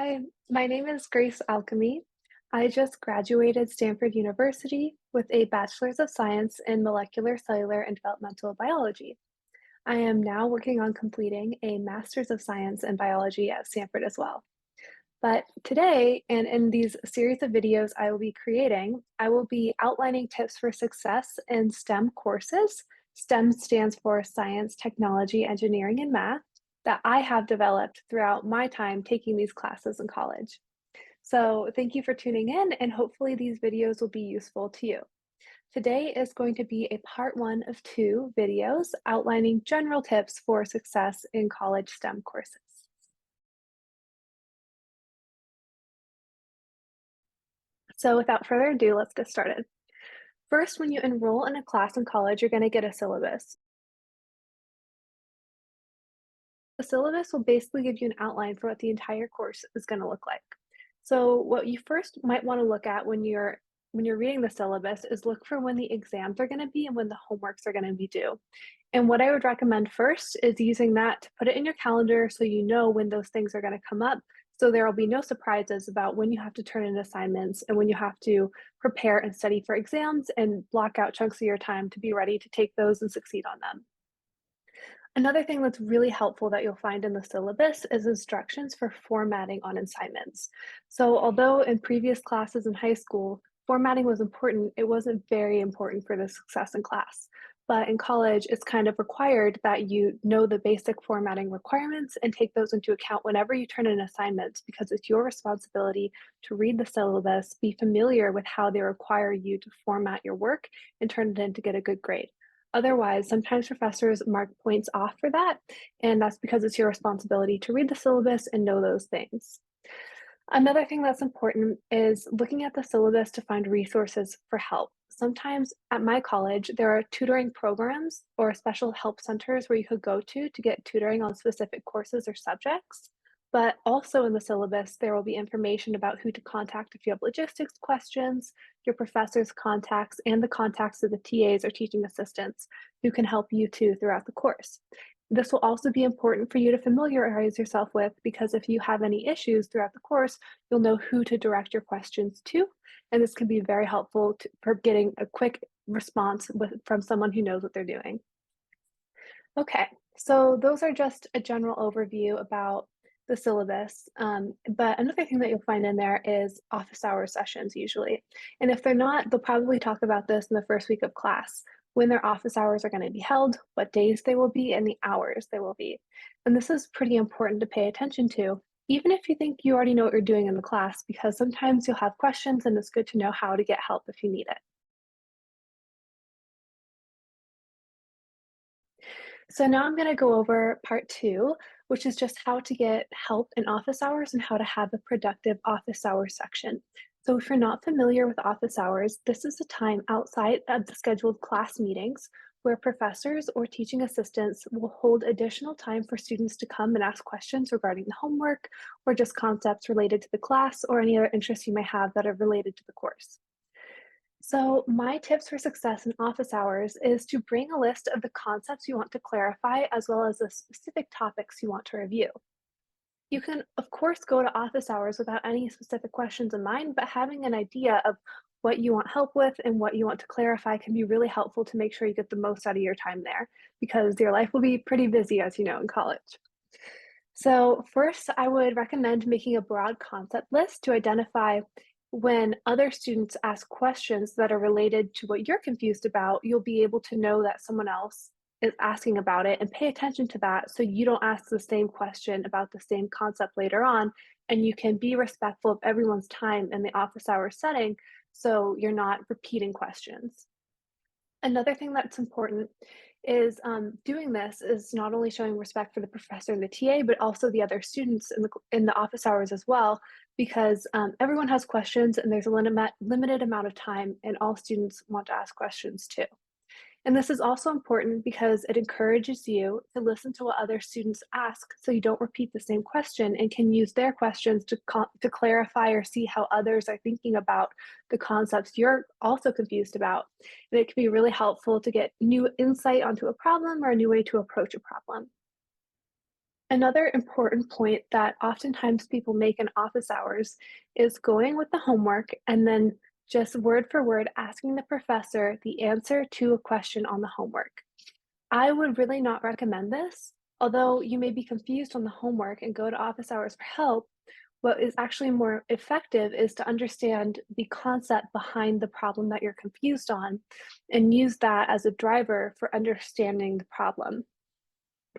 Hi, my name is Grace Alchemy. I just graduated Stanford University with a Bachelor's of Science in Molecular, Cellular, and Developmental Biology. I am now working on completing a Master's of Science in Biology at Stanford as well. But today, and in these series of videos I will be creating, I will be outlining tips for success in STEM courses. STEM stands for Science, Technology, Engineering, and Math that I have developed throughout my time taking these classes in college. So thank you for tuning in, and hopefully these videos will be useful to you. Today is going to be a part one of two videos outlining general tips for success in college STEM courses. So without further ado, let's get started. First, when you enroll in a class in college, you're going to get a syllabus. The syllabus will basically give you an outline for what the entire course is going to look like. So what you first might want to look at when you're reading the syllabus is look for when the exams are going to be and when the homeworks are going to be due. And what I would recommend first is using that to put it in your calendar so you know when those things are going to come up. So there will be no surprises about when you have to turn in assignments and when you have to prepare and study for exams and block out chunks of your time to be ready to take those and succeed on them. Another thing that's really helpful that you'll find in the syllabus is instructions for formatting on assignments. So although in previous classes in high school, formatting was important, it wasn't very important for the success in class. But in college, it's kind of required that you know the basic formatting requirements and take those into account whenever you turn in assignments because it's your responsibility to read the syllabus, be familiar with how they require you to format your work, and turn it in to get a good grade. Otherwise, sometimes professors mark points off for that, and that's because it's your responsibility to read the syllabus and know those things. Another thing that's important is looking at the syllabus to find resources for help. Sometimes at my college, there are tutoring programs or special help centers where you could go to get tutoring on specific courses or subjects. But also in the syllabus, there will be information about who to contact if you have logistics questions, your professor's contacts, and the contacts of the TAs or teaching assistants who can help you too throughout the course. This will also be important for you to familiarize yourself with because if you have any issues throughout the course, you'll know who to direct your questions to. And this can be very helpful for getting a quick response from someone who knows what they're doing. Okay, so those are just a general overview about the syllabus. But another thing that you'll find in there is office hour sessions usually. And if they're not, they'll probably talk about this in the first week of class, when their office hours are going to be held, what days they will be, and the hours they will be. And this is pretty important to pay attention to, even if you think you already know what you're doing in the class, because sometimes you'll have questions and it's good to know how to get help if you need it. So now I'm going to go over part two, which is just how to get help in office hours and how to have a productive office hours section. So if you're not familiar with office hours, this is a time outside of the scheduled class meetings where professors or teaching assistants will hold additional time for students to come and ask questions regarding the homework or just concepts related to the class or any other interests you may have that are related to the course. So, my tips for success in office hours is to bring a list of the concepts you want to clarify as well as the specific topics you want to review. You can, of course, go to office hours without any specific questions in mind, but having an idea of what you want help with and what you want to clarify can be really helpful to make sure you get the most out of your time there because your life will be pretty busy, as you know, in college. So, first, I would recommend making a broad concept list to identify when other students ask questions that are related to what you're confused about, you'll be able to know that someone else is asking about it and pay attention to that so you don't ask the same question about the same concept later on. And you can be respectful of everyone's time in the office hour setting so you're not repeating questions. Another thing that's important is doing this is not only showing respect for the professor and the TA, but also the other students in the office hours as well, because everyone has questions and there's a limited amount of time, and all students want to ask questions too. And this is also important because it encourages you to listen to what other students ask so you don't repeat the same question and can use their questions to clarify or see how others are thinking about the concepts you're also confused about. And it can be really helpful to get new insight onto a problem or a new way to approach a problem. Another important point that oftentimes people make in office hours is going with the homework and then just word for word asking the professor the answer to a question on the homework. I would really not recommend this. Although you may be confused on the homework and go to office hours for help, what is actually more effective is to understand the concept behind the problem that you're confused on and use that as a driver for understanding the problem.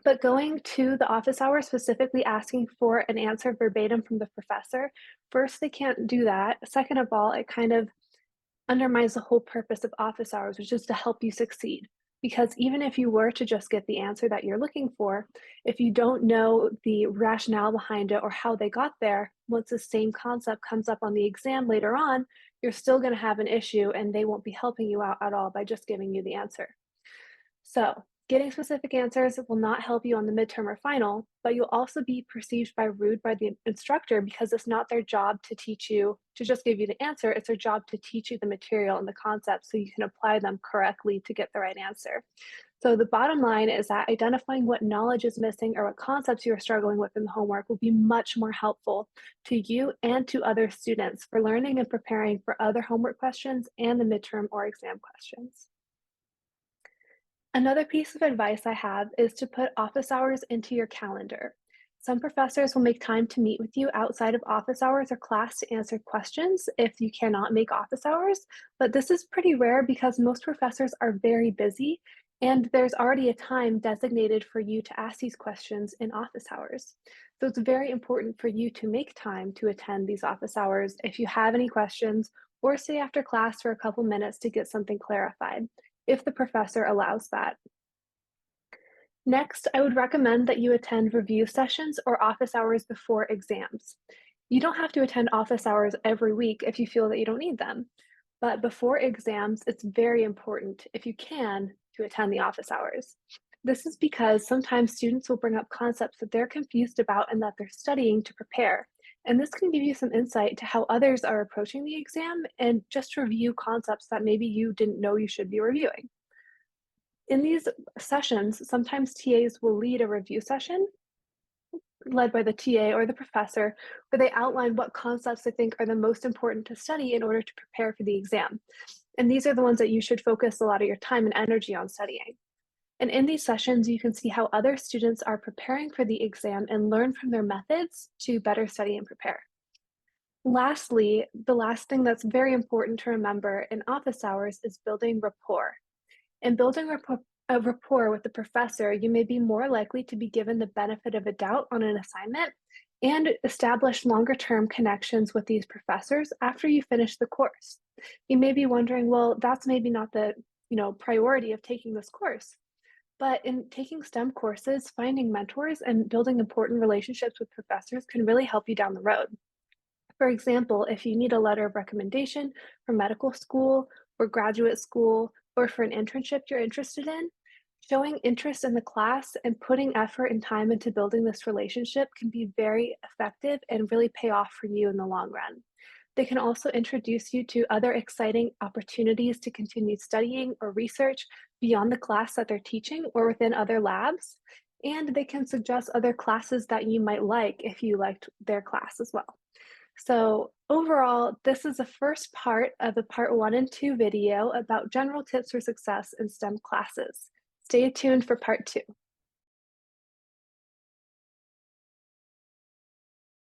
But going to the office hour, specifically asking for an answer verbatim from the professor, first, they can't do that. Second of all, it kind of undermines the whole purpose of office hours, which is to help you succeed. Because even if you were to just get the answer that you're looking for, if you don't know the rationale behind it or how they got there, once the same concept comes up on the exam later on, you're still going to have an issue and they won't be helping you out at all by just giving you the answer. So, getting specific answers will not help you on the midterm or final, but you'll also be perceived by rude by the instructor because it's not their job to teach you to just give you the answer. It's their job to teach you the material and the concepts so you can apply them correctly to get the right answer. So, the bottom line is that identifying what knowledge is missing or what concepts you are struggling with in the homework will be much more helpful to you and to other students for learning and preparing for other homework questions and the midterm or exam questions. Another piece of advice I have is to put office hours into your calendar. Some professors will make time to meet with you outside of office hours or class to answer questions if you cannot make office hours, but this is pretty rare because most professors are very busy and there's already a time designated for you to ask these questions in office hours. So it's very important for you to make time to attend these office hours if you have any questions or stay after class for a couple minutes to get something clarified if the professor allows that. Next, I would recommend that you attend review sessions or office hours before exams. You don't have to attend office hours every week if you feel that you don't need them, but before exams, it's very important, if you can, to attend the office hours. This is because sometimes students will bring up concepts that they're confused about and that they're studying to prepare. And this can give you some insight to how others are approaching the exam and just review concepts that maybe you didn't know you should be reviewing. In these sessions, sometimes TAs will lead a review session led by the TA or the professor, where they outline what concepts they think are the most important to study in order to prepare for the exam. And these are the ones that you should focus a lot of your time and energy on studying. And in these sessions, you can see how other students are preparing for the exam and learn from their methods to better study and prepare. Lastly, the last thing that's very important to remember in office hours is building rapport. In building a rapport with the professor, you may be more likely to be given the benefit of a doubt on an assignment and establish longer term connections with these professors after you finish the course. You may be wondering, well, that's maybe not the priority of taking this course. But in taking STEM courses, finding mentors and building important relationships with professors can really help you down the road. For example, if you need a letter of recommendation for medical school or graduate school or for an internship you're interested in, showing interest in the class and putting effort and time into building this relationship can be very effective and really pay off for you in the long run. They can also introduce you to other exciting opportunities to continue studying or research beyond the class that they're teaching or within other labs. And they can suggest other classes that you might like if you liked their class as well. So overall, this is the first part of the part 1 and 2 video about general tips for success in STEM classes. Stay tuned for part 2.